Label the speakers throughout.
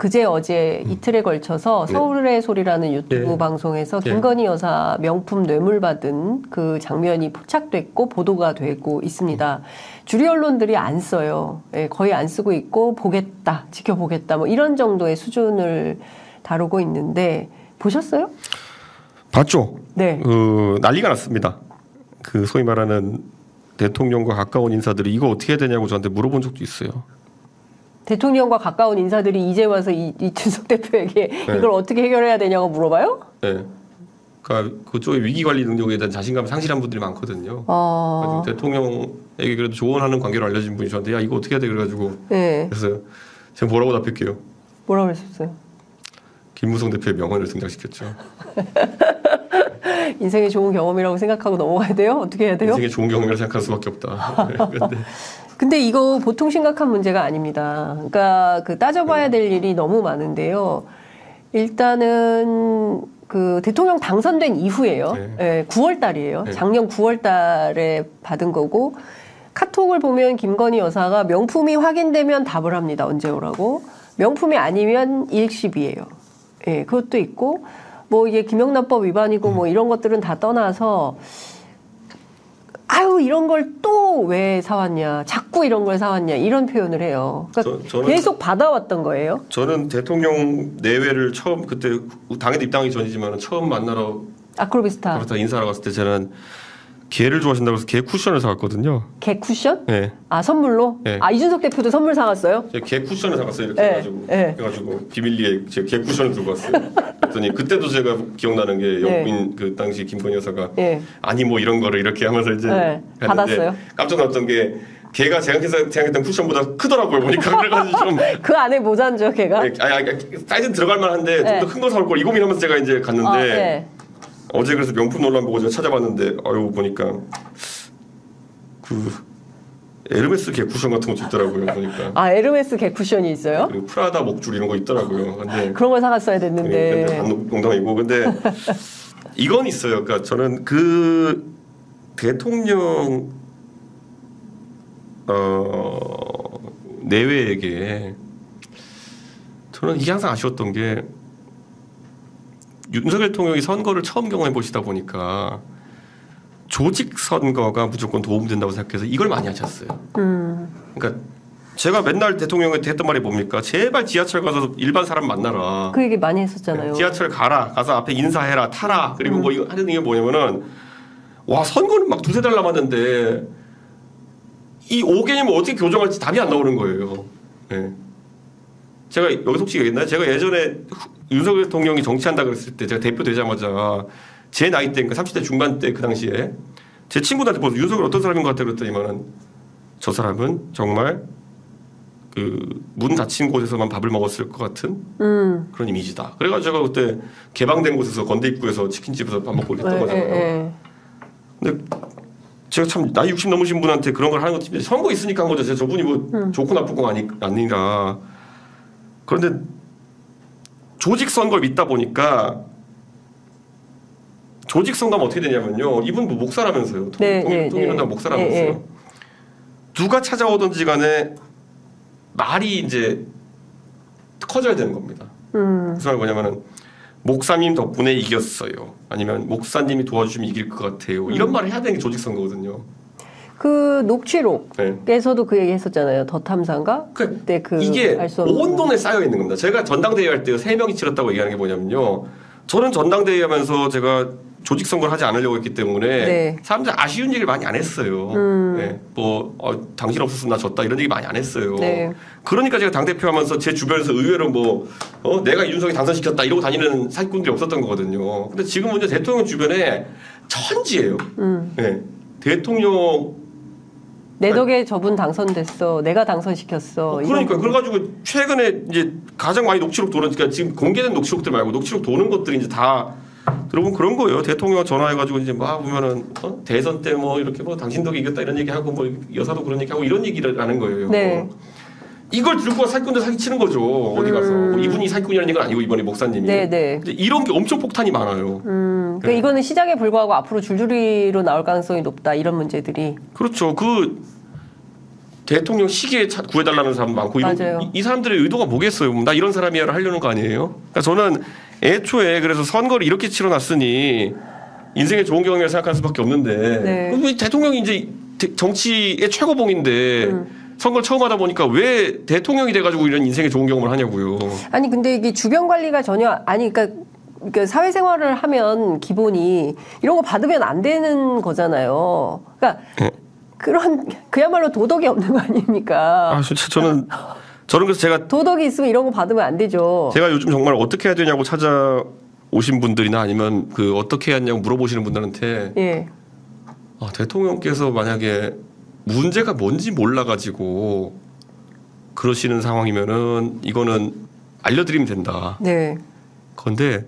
Speaker 1: 그제 어제 이틀에 걸쳐서 서울의 소리라는 유튜브
Speaker 2: 네.
Speaker 1: 방송에서
Speaker 2: 네.
Speaker 1: 김건희 여사 명품 뇌물 받은 그 장면이 포착됐고 보도가 되고 있습니다. 주류 언론들이 안 써요. 예, 거의 안 쓰고 있고 보겠다, 지켜보겠다 뭐 이런 정도의 수준을 다루고 있는데 보셨어요?
Speaker 2: 봤죠?
Speaker 1: 네.
Speaker 2: 난리가 났습니다. 그 소위 말하는 대통령과 가까운 인사들이 이거 어떻게 해야 되냐고 저한테 물어본 적도 있어요.
Speaker 1: 대통령과 가까운 인사들이 이제 와서 이준석 대표에게
Speaker 2: 네.
Speaker 1: 이걸 어떻게 해결해야 되냐고 물어봐요?
Speaker 2: 네. 그러니까 그쪽의 위기 관리 능력에 대한 자신감을 상실한 분들이 많거든요. 그래가지고 대통령에게 그래도 조언하는 관계로 알려진 분이 저한테 야 이거 어떻게 해야 돼 그래가지고
Speaker 1: 네.
Speaker 2: 그래서 제가 뭐라고 답할게요.
Speaker 1: 뭐라고 그랬었어요?
Speaker 2: 김무성 대표의 명언을 등장시켰죠.
Speaker 1: 인생의 좋은 경험이라고 생각하고 넘어가야 돼요? 어떻게 해야 돼요?
Speaker 2: 인생의 좋은 경험이라고 생각할 수밖에 없다.
Speaker 1: 근데 이거 보통 심각한 문제가 아닙니다. 그러니까 그 따져봐야 될 일이 너무 많은데요. 일단은 그 대통령 당선된 이후에요.
Speaker 2: 네.
Speaker 1: 네, 9월 달이에요.
Speaker 2: 네.
Speaker 1: 작년 9월 달에 받은 거고 카톡을 보면 김건희 여사가 명품이 확인되면 답을 합니다. 언제 오라고. 명품이 아니면 일십이에요. 예, 그것도 있고 뭐 이게 김영란법 위반이고 뭐 이런 것들은 다 떠나서 아유 이런 걸 또 왜 사왔냐 자꾸 이런 걸 사왔냐 이런 표현을 해요. 그러니까
Speaker 2: 저는
Speaker 1: 계속 받아왔던 거예요.
Speaker 2: 저는 대통령 내외를 처음 그때 당에도 입당하기 전이지만 처음 만나러
Speaker 1: 아크로비스타
Speaker 2: 인사하러 갔을 때 저는 개를 좋아하신다고 해서 개 쿠션을 사왔거든요.
Speaker 1: 개 쿠션?
Speaker 2: 네.
Speaker 1: 아 선물로?
Speaker 2: 네.
Speaker 1: 아 이준석 대표도 선물 사갔어요?
Speaker 2: 제가 개 쿠션을 사갔어요. 이렇게
Speaker 1: 네.
Speaker 2: 해가지고
Speaker 1: 네.
Speaker 2: 그래가지고 비밀리에 제가 개 쿠션을 들고 왔어요. 그랬더니 그때도 제가 기억나는 게 영부인 그 당시 김건희 여사가
Speaker 1: 네.
Speaker 2: 아니 뭐 이런 거를 이렇게 하면서 이제
Speaker 1: 네. 받았어요. 깜짝
Speaker 2: 놀랐던 게 걔가 생각했던 쿠션보다 크더라고요. 보니까 그래가지고 좀
Speaker 1: 그 안에 뭐 잔죠 걔가?
Speaker 2: 사이즈는 들어갈 만한데 좀 더 큰 거 사올 걸 이 고민하면서 제가 이제 갔는데
Speaker 1: 네.
Speaker 2: 어제 그래서 명품 논란 보고 제가 찾아봤는데 보니까 그 에르메스 개 쿠션 같은 것도 있더라고요. 보니까
Speaker 1: 아 에르메스 개 쿠션이 있어요?
Speaker 2: 그리고 프라다 목줄 이런 거 있더라고요. 근데
Speaker 1: 그런 걸 사갔어야 됐는데.
Speaker 2: 근데 농담이고 근데 이건 있어요. 그러니까 저는 그 대통령 내외에게 저는 이게 항상 아쉬웠던 게 윤석열 대통령이 선거를 처음 경험해 보시다 보니까 조직 선거가 무조건 도움된다고 생각해서 이걸 많이 하셨어요. 그러니까 제가 맨날 대통령한테 했던 말이 뭡니까? 제발 지하철 가서 일반 사람 만나라.
Speaker 1: 그 얘기 많이 했었잖아요.
Speaker 2: 지하철 가서 앞에 인사해라, 타라. 그리고 뭐 이거 하는 게 뭐냐면은 와 선거는 막 두세 달 남았는데 이 5개념을 어떻게 교정할지 답이 안 나오는 거예요. 네. 제가 여기서 혹시 얘기했나요? 제가 예전에 윤석열 대통령이 정치한다 그랬을 때 제가 대표 되자마자 제 나이 때, 그러니까 30대 중반 때 그 당시에 제 친구들한테 보서 윤석열 어떤 사람인 것 같아 그랬더니만은 저 사람은 정말 그 문 닫힌 곳에서만 밥을 먹었을 것 같은 그런 이미지다. 그래가지고 제가 그때 개방된 곳에서 건대 입구에서 치킨집에서 밥 먹고 그랬던 거잖아요. 근데 제가 참 나이 60 넘으신 분한테 그런 걸 하는 것도 선거 있으니까 한 거죠. 제가 저분이 뭐 좋고 나쁘고 아니라 그런데 조직 선거를 믿다 보니까 조직 선거면 어떻게 되냐면요. 이분 뭐 목사라면서요. 통일한다 목사라면서요. 누가 찾아오든지 간에 말이 이제 커져야 되는 겁니다. 그 말이 뭐냐면은 목사님 덕분에 이겼어요. 아니면 목사님이 도와주시면 이길 것 같아요. 이런 말을 해야 되는 게 조직 선거거든요.
Speaker 1: 그 녹취록에서도 그 얘기 했었잖아요. 더 탐사인가? 그때
Speaker 2: 이게 온 돈에 쌓여 있는 겁니다. 제가 전당대회 할 때 3명이 치렀다고 얘기하는 게 뭐냐면요. 저는 전당대회 하면서 제가 조직 선거를 하지 않으려고 했기 때문에 사람들 아쉬운 얘기를 많이 안 했어요. 당신 없었으면 나 졌다 이런 얘기 많이 안 했어요. 그러니까 제가 당대표 하면서 제 주변에서 의외로 내가 이준석이 당선시켰다 이러고 다니는 사기꾼들이 없었던 거거든요. 근데 지금은 이제 대통령 주변에 천지예요. 대통령
Speaker 1: 내 덕에 저분 당선됐어. 내가 당선시켰어.
Speaker 2: 그러니까 그래가지고 최근에 이제 가장 많이 녹취록 도는 그러니까 지금 공개된 녹취록들 말고 녹취록 도는 것들이 이제 다 여러분 그런 거예요. 대통령 전화해가지고 이제 막 보면은 대선 때 뭐 이렇게 뭐 당신 덕에 이겼다 이런 얘기하고 뭐 여사도 그런 얘기하고 이런 얘기를 하는 거예요. 이걸 들고 사기꾼들 사기치는 거죠. 어디 가서 뭐 이분이 사기꾼이라는 얘기는 아니고 이번에 목사님이. 근데 이런 게 엄청 폭탄이 많아요.
Speaker 1: 그러니까 이거는 시작에 불과하고 앞으로 줄줄이로 나올 가능성이 높다 이런 문제들이.
Speaker 2: 그렇죠. 대통령 시기에 구해달라는 사람 많고
Speaker 1: 맞아요.
Speaker 2: 이 사람들의 의도가 뭐겠어요? 나 이런 사람이야를 하려는 거 아니에요? 그러니까 저는 애초에 그래서 선거를 이렇게 치러놨으니 인생의 좋은 경험이라 생각할 수밖에 없는데
Speaker 1: 네.
Speaker 2: 왜 대통령이 이제 정치의 최고봉인데 선거를 처음 하다 보니까 왜 대통령이 돼가지고 이런 인생의 좋은 경험을 하냐고요.
Speaker 1: 아니 근데 이게 주변 관리가 전혀 아니 그러니까 사회생활을 하면 기본이 이런 거 받으면 안 되는 거잖아요. 그러니까 그런 그야말로 도덕이 없는 거 아닙니까?
Speaker 2: 아 진짜 저는 그래서 제가
Speaker 1: 도덕이 있으면 이런 거 받으면 안 되죠.
Speaker 2: 제가 요즘 정말 어떻게 해야 되냐고 찾아오신 분들이나 아니면 그 어떻게 해야 하냐고 물어보시는 분들한테
Speaker 1: 예.
Speaker 2: 대통령께서 만약에 문제가 뭔지 몰라가지고 그러시는 상황이면은 이거는 알려드리면 된다.
Speaker 1: 네.
Speaker 2: 그런데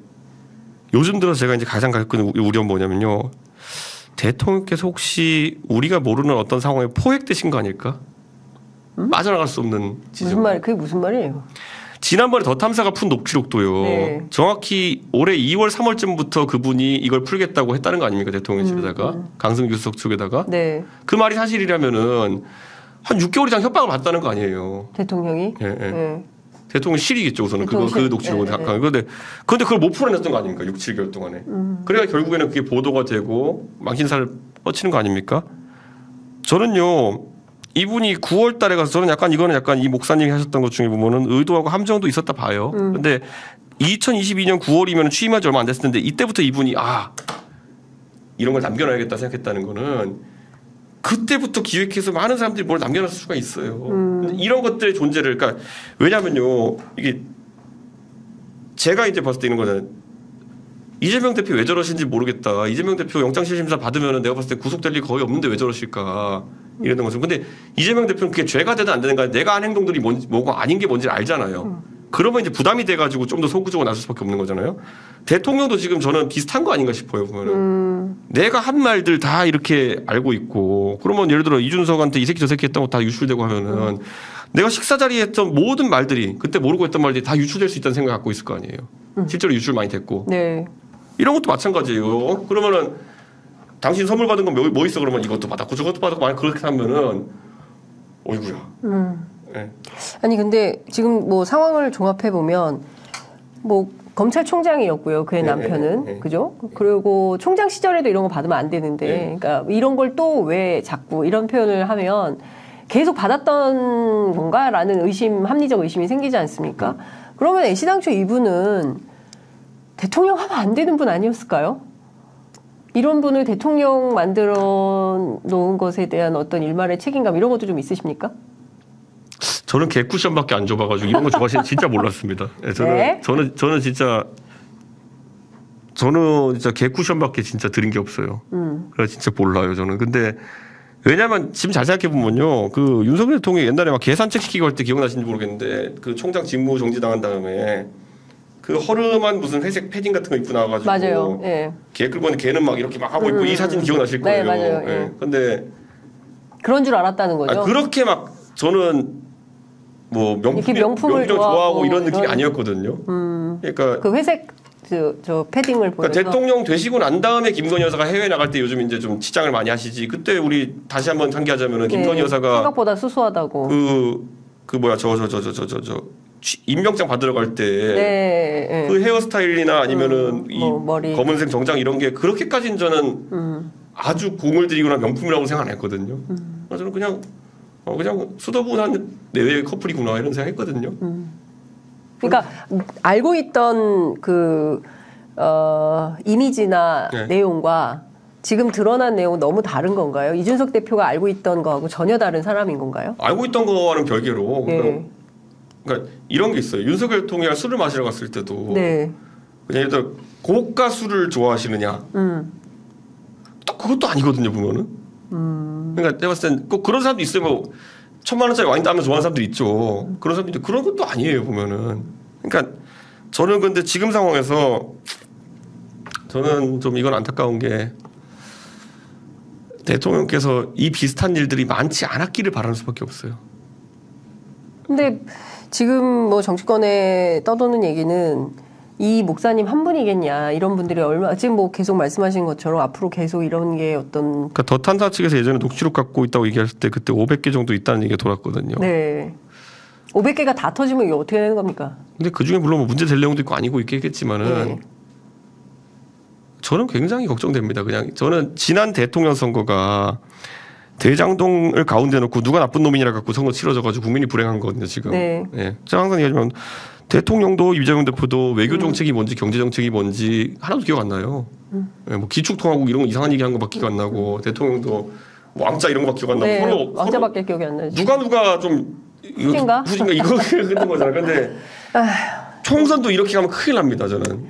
Speaker 2: 요즘 들어서 제가 이제 가장 겪는 우려는 뭐냐면요. 대통령께서 혹시 우리가 모르는 어떤 상황에 포획되신 거 아닐까? 빠져나갈 수 없는 지점.
Speaker 1: 그게 무슨 말이에요?
Speaker 2: 지난번에 더 탐사가 푼 녹취록도요.
Speaker 1: 네.
Speaker 2: 정확히 올해 2월, 3월쯤부터 그분이 이걸 풀겠다고 했다는 거 아닙니까? 대통령실에다가 강승규 수석 측에다가.
Speaker 1: 네.
Speaker 2: 그 말이 사실이라면은 한 6개월 이상 협박을 받았다는 거 아니에요.
Speaker 1: 대통령이?
Speaker 2: 예, 예.
Speaker 1: 예.
Speaker 2: 대통령실이겠죠, 우선은. 그
Speaker 1: 대통령실?
Speaker 2: 녹취록은.
Speaker 1: 네, 네.
Speaker 2: 그런데 그걸 못 풀어냈던 거 아닙니까? 6, 7개월 동안에. 그래야 결국에는 그게 보도가 되고 망신살을 뻗치는 거 아닙니까? 저는요, 이분이 9월 달에 가서 저는 이거는 약간 이 목사님이 하셨던 것 중에 보면은 의도하고 함정도 있었다 봐요. 근데 2022년 9월이면 취임한 지 얼마 안 됐을 텐데 이때부터 이분이 이런 걸 남겨놔야겠다 생각했다는 거는 그때부터 기획해서 많은 사람들이 뭘 남겨놨을 수가 있어요. 근데 이런 것들의 존재를, 그러니까 왜냐면요, 이게 제가 이제 봤을 때 이런 거는 이재명 대표 왜 저러신지 모르겠다. 이재명 대표 영장실심사 받으면 내가 봤을 때 구속될 일 거의 없는데 왜 저러실까. 이랬던 거죠. 근데 이재명 대표는 그게 죄가 되든 안 되든가 내가 한 행동들이 뭐가 아닌 게 뭔지 알잖아요. 그러면 이제 부담이 돼가지고 좀 더 소극적으로 나설 수밖에 없는 거잖아요. 대통령도 지금 저는 비슷한 거 아닌가 싶어요. 보면은 내가 한 말들 다 이렇게 알고 있고 그러면 예를 들어 이준석한테 이 새끼 저 새끼 했던 거 다 유출되고 하면은 내가 식사 자리에 했던 모든 말들이 그때 모르고 했던 말들이 다 유출될 수 있다는 생각 갖고 있을 거 아니에요. 실제로 유출 많이 됐고.
Speaker 1: 네.
Speaker 2: 이런 것도 마찬가지예요. 그러면은 당신 선물 받은 건 뭐 있어? 그러면 이것도 받았고 저것도 받았고 만약 그렇게 하면은 어이구야. 네.
Speaker 1: 아니 근데 지금 뭐 상황을 종합해 보면 뭐 검찰총장이었고요. 그의 남편은 그죠? 그리고 총장 시절에도 이런 거 받으면 안 되는데, 그러니까 이런 걸 또 왜 자꾸 이런 표현을 하면 계속 받았던 건가라는 합리적 의심이 생기지 않습니까? 그러면 애시당초 이분은 대통령 하면 안 되는 분 아니었을까요? 이런 분을 대통령 만들어 놓은 것에 대한 어떤 일말의 책임감 이런 것도 좀 있으십니까?
Speaker 2: 저는 개쿠션밖에 안 줘봐가지고 이런 거 좋아하시는 진짜 몰랐습니다. 네, 저는 진짜 개쿠션밖에 진짜 드린 게 없어요. 그래서 진짜 몰라요 저는. 근데 왜냐면 지금 잘 생각해 보면요, 그 윤석열 대통령이 옛날에 막 계산책 시키고 할 때 기억나시는지 모르겠는데 그 총장 직무 정지 당한 다음에 그 허름한 무슨 회색 패딩 같은 거 입고 나와가지고
Speaker 1: 맞아요. 예.
Speaker 2: 개 끌고 있는 개는 막 이렇게 막 하고 있고 이 사진 기억나실 거예요.
Speaker 1: 네, 맞아요.
Speaker 2: 예. 근데
Speaker 1: 그런 줄 알았다는 거죠.
Speaker 2: 그렇게 막 저는 뭐 명품을 좋아하고 이런 느낌이 아니었거든요. 그러니까
Speaker 1: 그 회색 저 패딩을 보면서
Speaker 2: 그러니까 대통령 되시고 난 다음에 김건희 여사가 해외 나갈 때 요즘 이제 좀 치장을 많이 하시지. 그때 우리 다시 한번 상기하자면은 김건희 여사가
Speaker 1: 생각보다 수수하다고.
Speaker 2: 그 뭐야 저 임명장 받으러 갈 때 그 헤어스타일이나 아니면은 이
Speaker 1: 머리.
Speaker 2: 검은색 정장 이런 게 그렇게까지는 저는 아주 공을 들이거나 명품이라고 생각 안 했거든요. 저는 그냥 수더분한 내외 커플이구나 이런 생각했거든요.
Speaker 1: 그러니까 알고 있던 그 이미지나 내용과 지금 드러난 내용은 너무 다른 건가요? 이준석 대표가 알고 있던 거하고 전혀 다른 사람인 건가요?
Speaker 2: 알고 있던 거와는 별개로 그러니까 이런 게 있어요. 윤석열 대통령이랑 술을 마시러 갔을 때도 그냥 예를 들어 고가 술을 좋아하시느냐 딱 그것도 아니거든요 보면은. 그러니까 내가 봤을 땐 꼭 그런 사람도 있어요. 뭐 1,000만 원짜리 와인 따면 좋아하는 사람도 있죠. 그런 사람인데 그런 것도 아니에요 보면은. 그러니까 저는 근데 지금 상황에서 저는 좀 이건 안타까운 게 대통령께서 이 비슷한 일들이 많지 않았기를 바라는 수밖에 없어요.
Speaker 1: 근데 지금 뭐 정치권에 떠도는 얘기는 이 목사님 한 분이겠냐 이런 분들이 얼마 지금 뭐 계속 말씀하신 것처럼 앞으로 계속 이런 게 어떤
Speaker 2: 그러니까 더 탄사 측에서 예전에 녹취록 갖고 있다고 얘기했을 때 그때 500개 정도 있다는 얘기가 돌았거든요.
Speaker 1: 네 500개가 다 터지면 이게 어떻게 되는 겁니까?
Speaker 2: 근데 그 중에 물론 뭐 문제 될 내용도 있고 아니고 있겠지만은
Speaker 1: 네.
Speaker 2: 저는 굉장히 걱정됩니다. 그냥 저는 지난 대통령 선거가 대장동을 가운데 놓고 누가 나쁜 놈이냐 갖고 선거 치러져가지고 국민이 불행한 거거든요 지금.
Speaker 1: 네.
Speaker 2: 예. 제가 항상 얘기하지만 대통령도 이재명 대표도 외교 정책이 뭔지 경제 정책이 뭔지 하나도 기억 안 나요. 예, 뭐 기축통화국 이런 거 이상한 얘기한 거밖에 기억 안 나고 대통령도 뭐 왕자 이런 거밖에 기억 안 나고
Speaker 1: 네,
Speaker 2: 서로
Speaker 1: 왕자밖에 기억이 안 나죠.
Speaker 2: 누가 좀
Speaker 1: 후진가?
Speaker 2: 후진가 이거 그런 거잖아. 근데 총선도 이렇게 가면 큰일 납니다 저는.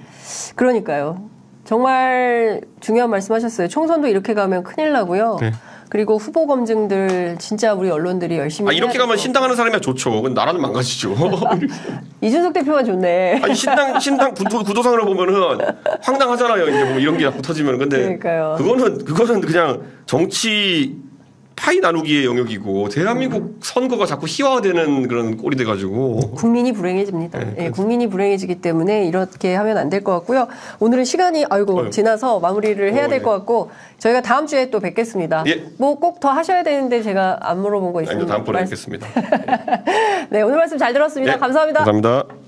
Speaker 1: 그러니까요. 정말 중요한 말씀하셨어요. 총선도 이렇게 가면 큰일 나고요.
Speaker 2: 네.
Speaker 1: 그리고 후보 검증들 진짜 우리 언론들이 열심히
Speaker 2: 이렇게
Speaker 1: 해야
Speaker 2: 가면
Speaker 1: 돼서.
Speaker 2: 신당하는 사람이야 좋죠. 근데 나라는 망가지죠.
Speaker 1: 이준석 대표만 좋네.
Speaker 2: 아니 신당 구도상으로 보면은 황당하잖아요. 이제 뭐 이런 게 자꾸 터지면 근데
Speaker 1: 그러니까요.
Speaker 2: 그거는 그냥 정치 파이 나누기의 영역이고 대한민국 선거가 자꾸 희화화되는 그런 꼴이 돼가지고
Speaker 1: 국민이 불행해집니다.
Speaker 2: 네,
Speaker 1: 예, 국민이 불행해지기 때문에 이렇게 하면 안 될 것 같고요. 오늘은 시간이 지나서 마무리를 해야 될 것 같고 저희가 다음 주에 또 뵙겠습니다.
Speaker 2: 예.
Speaker 1: 뭐 꼭 더 하셔야 되는데 제가 안 물어본 거 있습니다.
Speaker 2: 다음번에 뵙겠습니다.
Speaker 1: 네, 오늘 말씀 잘 들었습니다.
Speaker 2: 예,
Speaker 1: 감사합니다.
Speaker 2: 감사합니다.